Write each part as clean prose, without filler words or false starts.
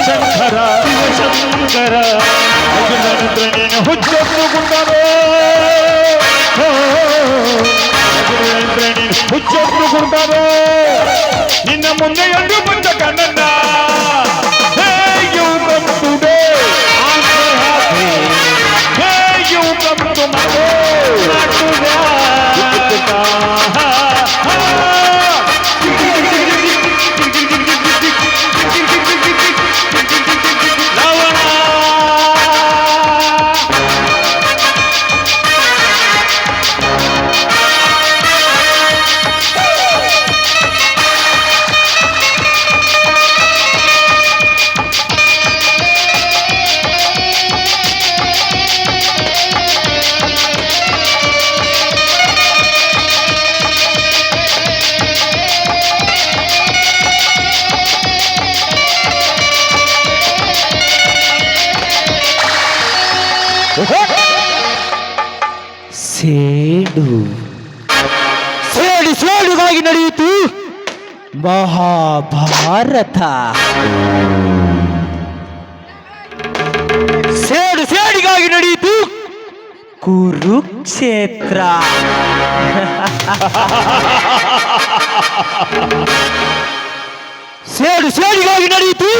ಶಂಕರ ಶಿವಶಂಕರ ಅರ್ಜುನನಂದ್ರೆ ನೀನು ಹುಚ್ಚೊತ್ತುಕೊಂಡರು ಅರ್ಜುನನಂದ್ರೆ ನೀನು ಹುಚ್ಚೊತ್ತುಕೊಂಡರು ನಿನ್ನ ಮುಂದೆ ಎಂದು ಬಂದ ಕಣ್ಣನ್ನ Hey you come today I'm so happy Hey you come to my home not ಸೇಡು ಸೇಡುಗಾಗಿ ನಡೆಯಿತು ಮಹಾಭಾರತ. ಸೇಡಿಗಾಗಿ ನಡೆಯಿತು ಕುರುಕ್ಷೇತ್ರ. ಸೇಡಿಗಾಗಿ ನಡೆಯಿತು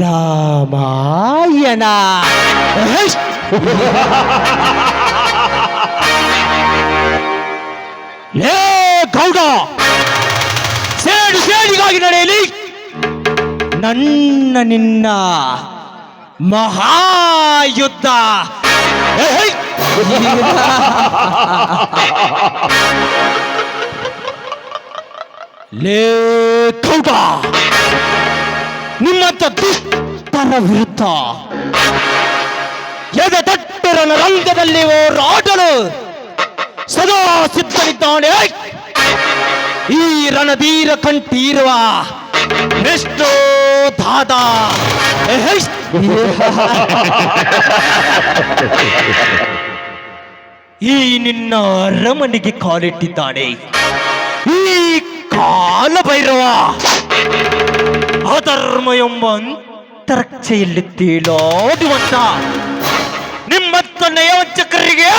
ರಾಮಾಯಣ. ಲೇ ಗೌಡ, ಸೇಡಿಗಾಗಿ ನಡೆಯಲಿ ನನ್ನ ನಿನ್ನ ಮಹಾಯುದ್ಧ. ಲೇ ಗೌಡ, ನಿಮ್ಮಂತ ದುಷ್ಟರ ವಿರುದ್ಧ ಎದೆತಟ್ಟಿರನ ರಂಗದಲ್ಲಿ ಹೋರಾಡಲು ಸದಾ ಸಿದ್ಧನಿದ್ದಾನೆ ಈ ರಣಧೀರ ಕಂಠೀರುವ ವಿಷ್ಣು ದಾದಾ. ಈ ನಿನ್ನ ಅರಮನೆಗೆ ಕಾಲಿಟ್ಟಿದ್ದಾನೆ ಈ ಕಾಲಭೈರವ. ಅಧರ್ಮ ಎಂಬ ಅಂತರಕ್ಷೆಯಲ್ಲಿ ತೇಲಾಡುವಂತ ನಿಮ್ಮತ್ತ ನಯವಂಚಕರಿಗೆ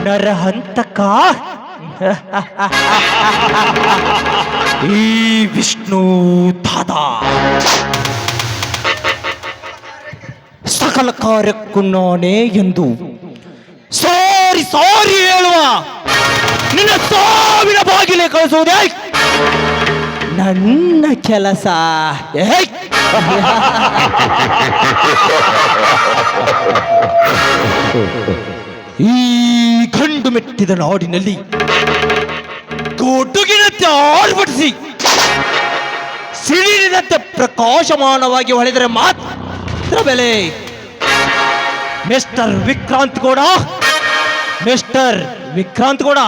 ನರಹಂತಕ ಈ ವಿಷ್ಣು ದಾದಾ ಸಕಲ ಕಾರ್ಯಕ್ಕೂ ನಾನೇ ಎಂದು ಸಾರಿ ಹೇಳುವ ನಿನ್ನ ಸಾವಿನ ಬಾಗಿಲೆ ಕಳಿಸುವುದೇ ನನ್ನ ಕೆಲಸ. ಈ ಗಂಡು ಮೆಟ್ಟಿದ ನಾಡಿನಲ್ಲಿ ಕೊಡುಗಿನಂತೆ ಆರ್ಭಟಿಸಿ ಸಿಡಿಲಿನಂತೆ ಪ್ರಕಾಶಮಾನವಾಗಿ ಹೊಳೆದರೆ ಮಾತ್ರ ಬೆಲೆ. ಮಿಸ್ಟರ್ ವಿಕ್ರಾಂತ್ ಗೌಡ, ಮಿಸ್ಟರ್ ವಿಕ್ರಾಂತ್ ಗೌಡ,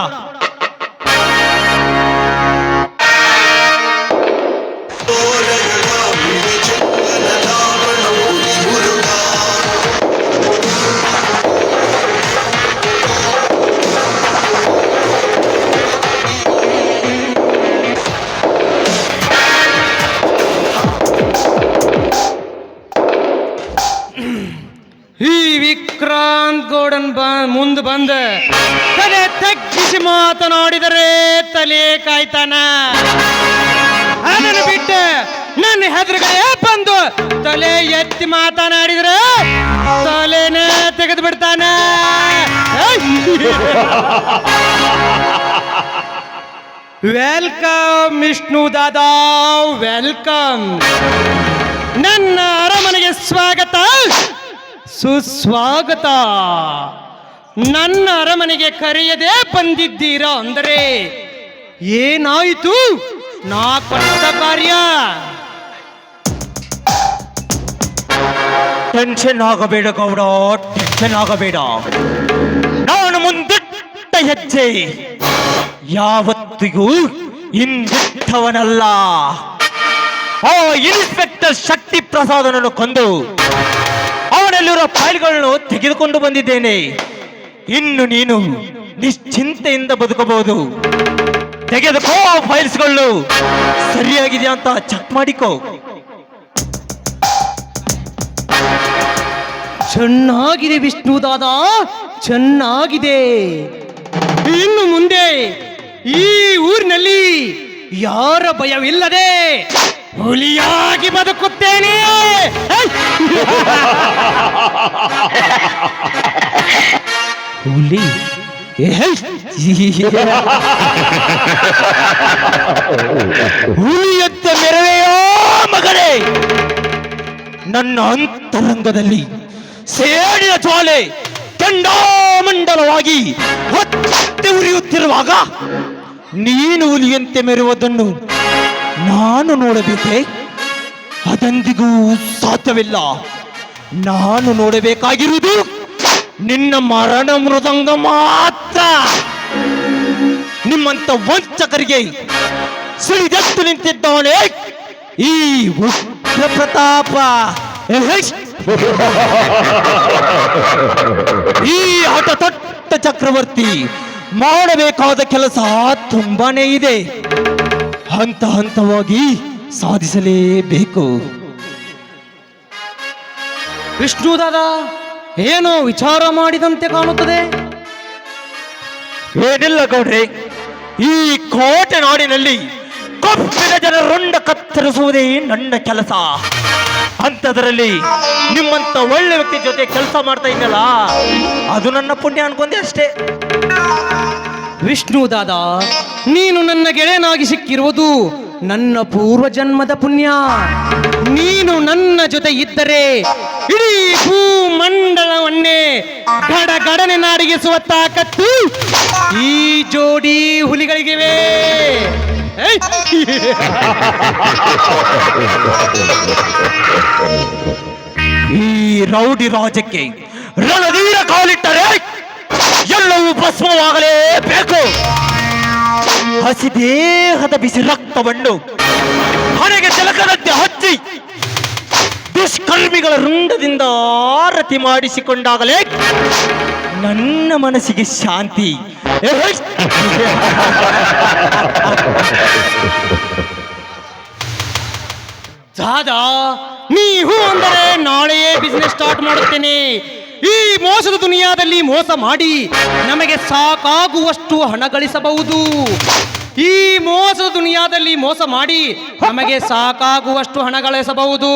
ಈ ವಿಕ್ರಾಂತ್ ಗೌಡನ್ ಮುಂದೆ ಬಂದ ತಲೆ ತಗ್ಗಿಸಿ ಮಾತನಾಡಿದರೆ ತಲೆ ಕಾಯ್ತಾನ. ಅದನ್ನು ಬಿಟ್ಟು ನನ್ನ ಹೆದರುಗಳೇ ಬಂದು ತಲೆ ಎತ್ತಿ ಮಾತನಾಡಿದರೆ ತಲೆನೇ ತೆಗೆದು ಬಿಡ್ತಾನ. ವೆಲ್ಕಮ್ ವಿಷ್ಣು ದಾದಾ, ವೆಲ್ಕಮ್. ನನ್ನ ಅರಮನೆಗೆ ಸ್ವಾಗತ ಸುಸ್ವಾಗತ. ನನ್ನ ಅರಮನೆಗೆ ಕರೆಯದೆ ಬಂದಿದ್ದೀರಾ ಅಂದರೆ ಏನಾಯಿತು ನಾ ಕೊಟ್ಟ ಕಾರ್ಯ? ಟೆನ್ಷನ್ ಆಗಬೇಡ ಗೌಡ, ಟೆನ್ಷನ್ ಆಗಬೇಡ. ನಾನು ಮುಂದಿಟ್ಟ ಹೆಜ್ಜೆ ಯಾವತ್ತಿಗೂ ಹಿಂದಿಟ್ಟವನಲ್ಲ. ಆ ಇನ್ಸ್ಪೆಕ್ಟರ್ ಶಕ್ತಿ ಪ್ರಸಾದನನ್ನು ಕೊಂದು ಅವನಲ್ಲಿರೋ ಫೈಲ್ಗಳನ್ನು ತೆಗೆದುಕೊಂಡು ಬಂದಿದ್ದೇನೆ. ಇನ್ನು ನೀನು ನಿಶ್ಚಿಂತೆಯಿಂದ ಬದುಕಬಹುದು. ತೆಗೆದುಕೋ ಫೈಲ್ಸ್ಗಳು, ಸರಿಯಾಗಿದೆ ಅಂತ ಚೆಕ್ ಮಾಡಿಕೋ. ಚೆನ್ನಾಗಿದೆ ವಿಷ್ಣು ದಾದ, ಚೆನ್ನಾಗಿದೆ. ಇನ್ನು ಮುಂದೆ ಈ ಊರಿನಲ್ಲಿ ಯಾರ ಭಯವಿಲ್ಲದೆ ಹುಲಿಯಾಗಿ ಬದುಕುತ್ತೇನೆ. ಹುಲಿ ಹುಲಿಯಂತ ಮೆರವೆಯೋ ಮಗನೇ. ನನ್ನ ಅಂತರಂಗದಲ್ಲಿ ಸೇಡಿನ ಜ್ವಾಲೆ ಕೆಂಡಾಮಂಡಲವಾಗಿ ಹೊತ್ತಿ ಉರಿಯುತ್ತಿರುವಾಗ ನೀನು ಹುಲಿಯಂತೆ ಮೆರುವುದನ್ನು ನಾನು ನೋಡಬೇಕೆ? ಅದೆಂದಿಗೂ ಸಾಧ್ಯವಿಲ್ಲ. ನಾನು ನೋಡಬೇಕಾಗಿರುವುದು ನಿನ್ನ ಮರಣ ಮೃದಂಗ ಮಾತ್ರ. ನಿಮ್ಮಂತ ವಂಚಕರಿಗೆ ಸಿಡಿದೆದ್ದು ನಿಂತಿದ್ದಾನೆ ಈ ಉಗ್ರ ಪ್ರತಾಪ. ಈ ಹಠ ತೊಟ್ಟ ಚಕ್ರವರ್ತಿ ಮಾಡಬೇಕಾದ ಕೆಲಸ ತುಂಬಾನೇ ಇದೆ. ಹಂತ ಹಂತವಾಗಿ ಸಾಧಿಸಲೇಬೇಕು. ವಿಷ್ಣು ದಾದ, ಏನೋ ವಿಚಾರ ಮಾಡಿದಂತೆ ಕಾಣುತ್ತದೆ. ಏನಿಲ್ಲ ಗೌಡ್ರೆ, ಈ ಕೋಟೆ ನಾಡಿನಲ್ಲಿ ಕೊಪ್ಪಿನ ಜನರೊಂಡ ಕತ್ತರಿಸುವುದೇ ನನ್ನ ಕೆಲಸ. ಅಂಥದ್ರಲ್ಲಿ ನಿಮ್ಮಂತ ಒಳ್ಳೆ ವ್ಯಕ್ತಿ ಜೊತೆ ಕೆಲಸ ಮಾಡ್ತಾ ಇದ್ದಲ್ಲ, ಅದು ನನ್ನ ಪುಣ್ಯ ಅನ್ಕೊಂಡೆ ಅಷ್ಟೇ. ವಿಷ್ಣು ದಾದ, ನೀನು ನನ್ನ ಗೆಳೆಯನಾಗಿ ಸಿಕ್ಕಿರುವುದು ನನ್ನ ಪೂರ್ವ ಜನ್ಮದ ಪುಣ್ಯ. ನೀನು ನನ್ನ ಜೊತೆ ಇದ್ದರೆ ಇಡೀ ಭೂಮಂಡಲವನ್ನೇ ಗಡಗಡನೆ ನಾಡಿಗಿಸುವ ತಾಕತ್ತು ಈ ಜೋಡಿ ಹುಲಿಗಳಿಗಿವೆ. ಈ ರೌಡಿ ರಾಜಕ್ಕೆ ರಣಧೀರ ಕಾಲಿಟ್ಟರೆ ಎಲ್ಲವೂ ಭಸ್ಮವಾಗಲೇಬೇಕು. ಹಸಿ ದೇಹದ ಬಿಸಿ ರಕ್ತವನ್ನು ಹಣೆಗೆ ತಿಲಕದಂತೆ ಹಚ್ಚಿ ದುಷ್ಕರ್ಮಿಗಳ ರುಂಡದಿಂದ ಆರತಿ ಮಾಡಿಸಿಕೊಂಡಾಗಲೇ ನನ್ನ ಮನಸ್ಸಿಗೆ ಶಾಂತಿ. ದಾದಾ, ನೀವು ಅಂದರೆ ನಾಳೆಯೇ ಬಿಸ್ನೆಸ್ ಸ್ಟಾರ್ಟ್ ಮಾಡುತ್ತೇನೆ. ಈ ಮೋಸದ ದುನಿಯಾದಲ್ಲಿ ಮೋಸ ಮಾಡಿ ನಮಗೆ ಸಾಕಾಗುವಷ್ಟು ಹಣ ಗಳಿಸಬಹುದು. ಈ ಮೋಸದ ದುನಿಯಾದಲ್ಲಿ ಮೋಸ ಮಾಡಿ ನಮಗೆ ಸಾಕಾಗುವಷ್ಟು ಹಣ ಗಳಿಸಬಹುದು.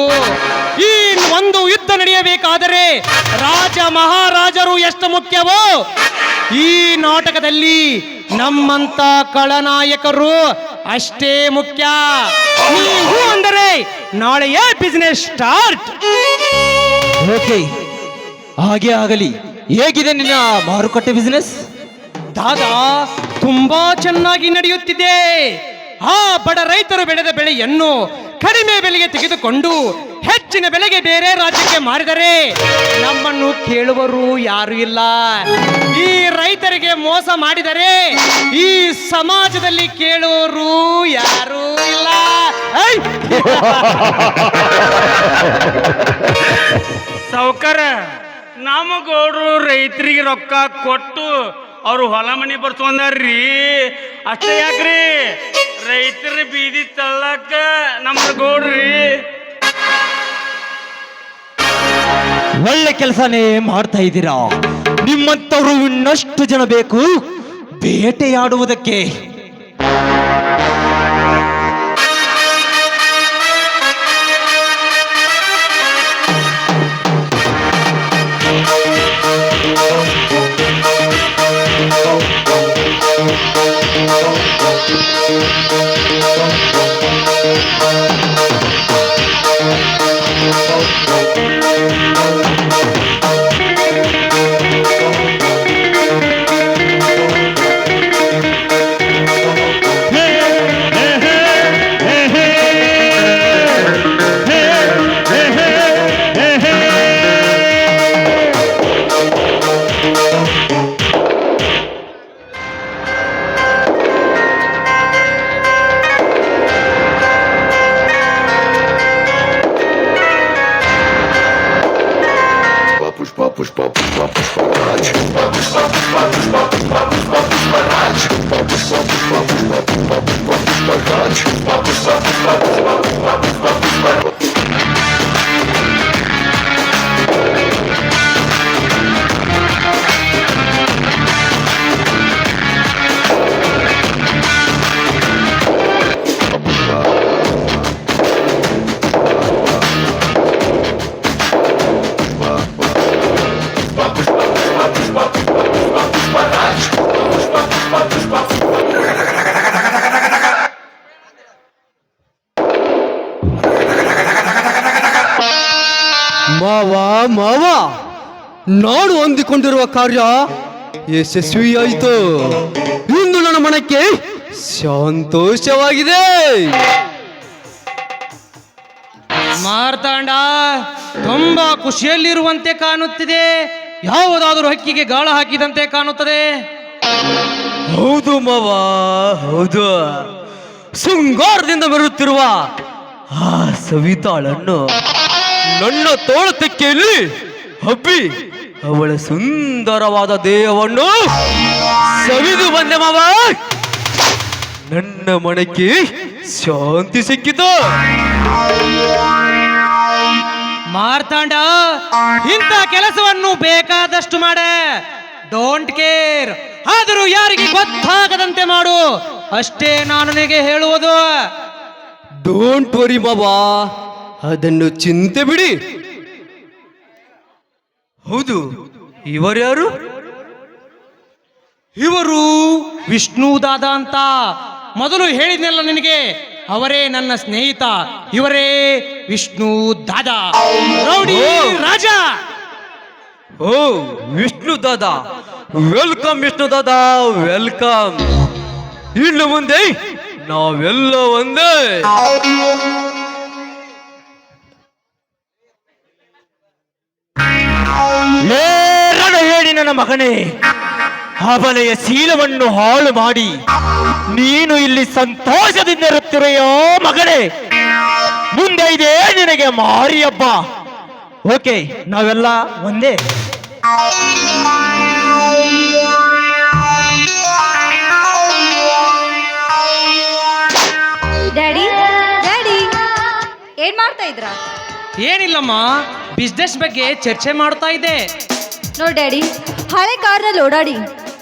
ಈ ಒಂದು ಯುದ್ಧ ನಡೆಯಬೇಕಾದರೆ ರಾಜ ಮಹಾರಾಜರು ಎಷ್ಟು ಮುಖ್ಯವೋ, ಈ ನಾಟಕದಲ್ಲಿ ನಮ್ಮಂತ ಖಳನಾಯಕರು ಅಷ್ಟೇ ಮುಖ್ಯ. ನೀವು ಅಂದರೆ ನಾಳೆಯೇ ಬಿಸ್ನೆಸ್ ಸ್ಟಾರ್ಟ್. ಓಕೆ, ಹಾಗೆ ಆಗಲಿ. ಹೇಗಿದೆ ನಿನ್ನ ಮಾರುಕಟ್ಟೆ ಬಿಸಿನೆಸ್? ದಾದಾ, ತುಂಬಾ ಚೆನ್ನಾಗಿ ನಡೆಯುತ್ತಿದೆ. ಆ ಬಡ ರೈತರು ಬೆಳೆದ ಬೆಳೆಯನ್ನು ಕಡಿಮೆ ಬೆಲೆಗೆ ತೆಗೆದುಕೊಂಡು ಹೆಚ್ಚಿನ ಬೆಲೆಗೆ ಬೇರೆ ರಾಜ್ಯಕ್ಕೆ ಮಾರಿದರೆ ನಮ್ಮನ್ನು ಕೇಳುವರು ಯಾರು ಇಲ್ಲ. ಈ ರೈತರಿಗೆ ಮೋಸ ಮಾಡಿದರೆ ಈ ಸಮಾಜದಲ್ಲಿ ಕೇಳುವರು ಯಾರೂ ಇಲ್ಲ. ಸಾವುಕಾರ, ನಮ್ಮ ಗೌಡ್ರು ರೈತರಿಗೆ ರೊಕ್ಕ ಕೊಟ್ಟು ಅವರು ಹೊಲ ಮನಿ ಬರ್ಸ್ಕೊಂಡಾರ್ರಿ. ಅಷ್ಟೇ ಯಾಕ್ರಿ ರೈತರ ಬೀದಿ ತಳ್ಳಕ ನಮ್ಮ ಗೌಡ್ರಿ. ಒಳ್ಳೆ ಕೆಲಸನೇ ಮಾಡ್ತಾ ಇದ್ದೀರಾ. ನಿಮ್ಮಂತವ್ರು ಇನ್ನಷ್ಟು ಜನ ಬೇಕು ಬೇಟೆಯಾಡುವುದಕ್ಕೆ. ಮಾವ ಮಾವ, ನಾಡು ಹೊಂದಿಕೊಂಡಿರುವ ಕಾರ್ಯ ಯಶಸ್ವಿಯಾಯಿತು. ಇಂದು ನನ್ನ ಮನಕ್ಕೆ ಸಂತೋಷವಾಗಿದೆ. ಮಾರ್ತಾಂಡ ತುಂಬಾ ಖುಷಿಯಲ್ಲಿರುವಂತೆ ಕಾಣುತ್ತಿದೆ. ಯಾವುದಾದರೂ ಹಕ್ಕಿಗೆ ಗಾಳ ಹಾಕಿದಂತೆ ಕಾಣುತ್ತದೆ. ಹೌದು ಮಾವ, ಹೌದು. ಶೃಂಗಾರದಿಂದ ಬರುತ್ತಿರುವ ಆ ಸವಿತಾಳನ್ನು ನನ್ನ ತೋಳ ತೆಕ್ಕೆಯಲ್ಲಿ ಹಬ್ಬಿ ಅವಳ ಸುಂದರವಾದ ದೇಹವನ್ನು ಸವಿದು ಬಂದೆ ಮಾವ. ನನ್ನ ಮನಕ್ಕೆ ಶಾಂತಿ ಸಿಕ್ಕಿತು. ಮಾರ್ತಾಂಡ, ಇಂಥ ಕೆಲಸವನ್ನು ಬೇಕಾದಷ್ಟು ಮಾಡೆ, ಡೋಂಟ್ ಕೇರ್. ಆದರೂ ಯಾರಿಗೆ ಗೊತ್ತಾಗದಂತೆ ಮಾಡು, ಅಷ್ಟೇ ನಾನು ನಿನಗೆ ಹೇಳುವುದು. ಡೋಂಟ್ ವರಿ ಬಾಬಾ, ಅದನ್ನು ಚಿಂತೆ ಬಿಡಿ. ಹೌದು, ಇವರ್ಯಾರು? ಇವರು ವಿಷ್ಣು ದಾದ ಅಂತ ಮೊದಲು ಹೇಳಿದ್ನಲ್ಲ ನಿನಗೆ, ಅವರೇ ನನ್ನ ಸ್ನೇಹಿತ. ಇವರೇ ವಿಷ್ಣು ದಾದ, ರೌಡಿ ರಾಜ. ಓ ವಿಷ್ಣು ದಾದ, ವೆಲ್ಕಮ್ ವಿಷ್ಣು ದಾದ, ವೆಲ್ಕಮ್. ಇನ್ನು ಮುಂದೆ ನಾವೆಲ್ಲ ಒಂದೇ. ಹೇಳಿ ನನ್ನ ಮಗನೇ, ಅಬಲೆಯ ಶೀಲವನ್ನು ಹಾಳು ಮಾಡಿ ನೀನು ಇಲ್ಲಿ ಸಂತೋಷದಿಂದ ಇರುತ್ತಿರೆಯೋ ಮಗನೇ. ಮುಂದೆ ಇದೆ ನಿನಗೆ ಮಾರಿ ಹಬ್ಬ. ಓಕೆ, ನಾವೆಲ್ಲ ಒಂದೇ. ಡ್ಯಾಡಿ ಡ್ಯಾಡಿ, ಏನ್ ಮಾಡ್ತಾ ಇದ್ರ? ಏನಿಲ್ಲಮ್ಮ, ಬಿಸ್ನೆಸ್ ಬಗ್ಗೆ ಚರ್ಚೆ ಮಾಡ್ತಾ ಇದ್ದೆ. ನೋಡಿ ಡ್ಯಾಡಿ, ಹಳೆ ಕಾರ್ನಲ್ಲಿ ಓಡಾಡಿ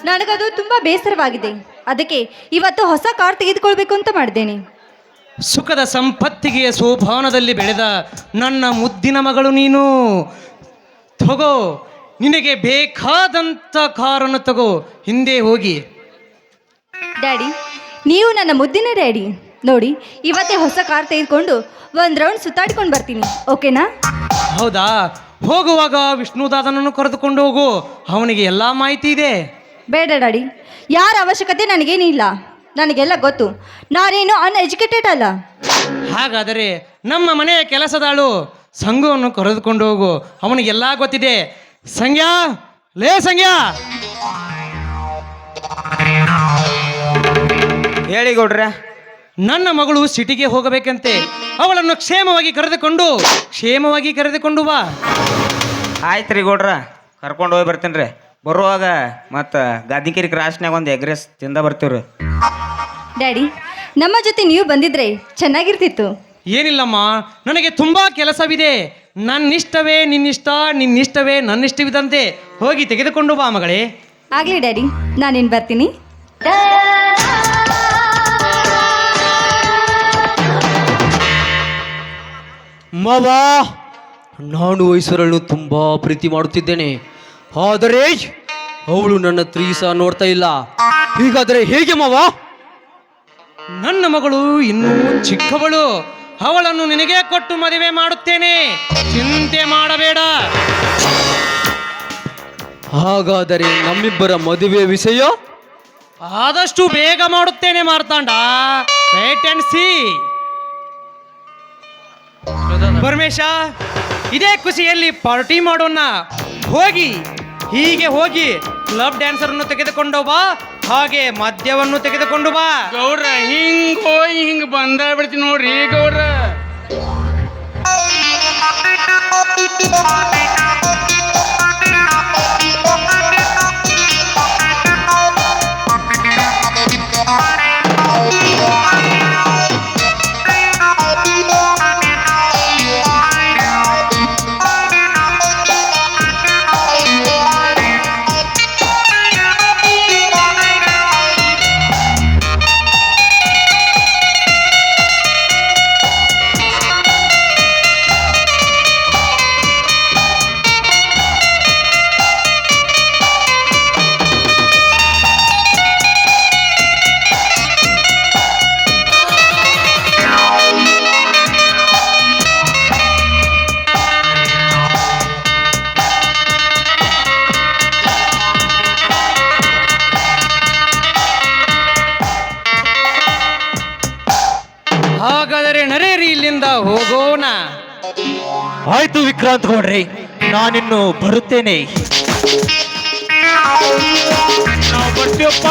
ನನಗದು ತುಂಬಾ ಬೇಸರವಾಗಿದೆ. ಅದಕ್ಕೆ ಇವತ್ತು ಹೊಸ ಕಾರ್ ತೆಗೆದುಕೊಳ್ಬೇಕು ಅಂತ ಮಾಡಿದ್ದೇನೆ. ಸುಖದ ಸಂಪತ್ತಿಗೆ ಸೋಪಾನದಲ್ಲಿ ಬೆಳೆದ ನನ್ನ ಮುದ್ದಿನ ಮಗಳು ನೀನು. ತಗೋ, ನಿನಗೆ ಬೇಕಾದಂತ ಕಾರನ್ನು ತಗೋ, ಹಿಂದೆ ಹೋಗಿ. ಡ್ಯಾಡಿ, ನೀವು ನನ್ನ ಮುದ್ದಿನ ಡ್ಯಾಡಿ. ನೋಡಿ, ಇವತ್ತೇ ಹೊಸ ಕಾರ್ ತೆಗೆದುಕೊಂಡು ಒಂದು ರೌಂಡ್ ಸುತ್ತಾಡಿಕೊಂಡು ಬರ್ತೀನಿ, ಓಕೆನಾ? ಹೌದಾ? ಹೋಗುವಾಗ ವಿಷ್ಣುದಾದನನ್ನು ಕರೆದುಕೊಂಡು ಹೋಗು, ಅವನಿಗೆ ಎಲ್ಲ ಮಾಹಿತಿ ಇದೆ. ಬೇಡ ಡ್ಯಾಡಿ, ಯಾರ ಅವಶ್ಯಕತೆ ನನಗೇನಿಲ್ಲ. ನನಗೆಲ್ಲ ಗೊತ್ತು, ನಾನೇನು ಅನ್ಎಜುಕೇಟೆಡ್ ಅಲ್ಲ. ಹಾಗಾದರೆ ನಮ್ಮ ಮನೆಯ ಕೆಲಸದಾಳು ಸಂಘವನ್ನು ಕರೆದುಕೊಂಡು ಹೋಗು, ಅವನಿಗೆಲ್ಲ ಗೊತ್ತಿದೆ. ಸಂಗ್ಯಾ, ಲೇ ಸಂಗ್ಯಾ. ಹೇಳಿ ಗೌಡ್ರ. ನನ್ನ ಮಗಳು ಸಿಟಿಗೆ ಹೋಗಬೇಕಂತೆ, ಅವಳನ್ನು ಕ್ಷೇಮವಾಗಿ ಕರೆದುಕೊಂಡು ಬಾ. ಆಯ್ತು ರೀ ಗೌಡ್ರ, ಕರ್ಕೊಂಡು ಹೋಗಿ ಬರ್ತೀನಿ ರೀ. ಬರುವಾಗ ಮತ್ತು ಗಾದಿಕೆರೆ ಕ್ರಾಸ್ನಾಗ ಒಂದು ಎಗ್ ರೈಸ್ ತಿಂದ ಬರ್ತೀವಿ ರೀ. ಡ್ಯಾಡಿ, ನಮ್ಮ ಜೊತೆ ನೀವು ಬಂದಿದ್ರೆ ಚೆನ್ನಾಗಿರ್ತಿತ್ತು. ಏನಿಲ್ಲಮ್ಮ, ನನಗೆ ತುಂಬಾ ಕೆಲಸವಿದೆ. ನನ್ನಿಷ್ಟವೇ ನಿನ್ನಿಷ್ಟ, ನಿನ್ನಿಷ್ಟವೇ ನನ್ನಿಷ್ಟವಿದಂತೆ. ಹೋಗಿ ತೆಗೆದುಕೊಂಡು ಬಾ ಮಗಳೇ. ಆಗಲಿ ಡ್ಯಾಡಿ, ನಾನೇನು ಬರ್ತೀನಿ. ಮಾವ, ನಾನು ಐಶ್ವರ್ಯಳನ್ನು ತುಂಬಾ ಪ್ರೀತಿ ಮಾಡುತ್ತಿದ್ದೇನೆ. ಆದರೆ ಅವಳು ನನ್ನ ತ್ರೀಸ ನೋಡ್ತಾ ಇಲ್ಲ. ಹೀಗಾದರೆ ಹೇಗೆ ಮಾವ? ನನ್ನ ಮಗಳು ಇನ್ನೂ ಚಿಕ್ಕವಳು, ಅವಳನ್ನು ನಿನಗೆ ಕೊಟ್ಟು ಮದುವೆ ಮಾಡುತ್ತೇನೆ, ಚಿಂತೆ ಮಾಡಬೇಡ. ಹಾಗಾದರೆ ನಮ್ಮಿಬ್ಬರ ಮದುವೆ ವಿಷಯ ಆದಷ್ಟು ಬೇಗ ಮಾಡುತ್ತೇನೆ Martanda. Wait and see. Paramesha, ಇದೇ ಖುಷಿಯಲ್ಲಿ ಪಾರ್ಟಿ ಮಾಡೋಣ. ಹೀಗೆ ಹೋಗಿ ಕ್ಲಬ್ ಡ್ಯಾನ್ಸರ್ ಅನ್ನು ತೆಗೆದುಕೊಂಡು ಬಾ, ಹಾಗೆ ಮದ್ಯವನ್ನು ತೆಗೆದುಕೊಂಡು ಬಾ. ಗೌಡ್ರ ಹಿಂಗ್ ಹೋಗಿ ಹಿಂಗ್ ಬಂದ ಬಿಡ್ತೀನಿ ನೋಡ್ರಿ ಗೌಡ್ರ. ಇಲ್ಲಿಂದ ಹೋಗೋಣ. ಆಯ್ತು ವಿಕ್ರಾಂತ್ ಗೌಡ್ರೆ, ನಾನಿನ್ನು ಬರುತ್ತೇನೆ. ನಾವು ಬರ್ತೀವಪ್ಪ.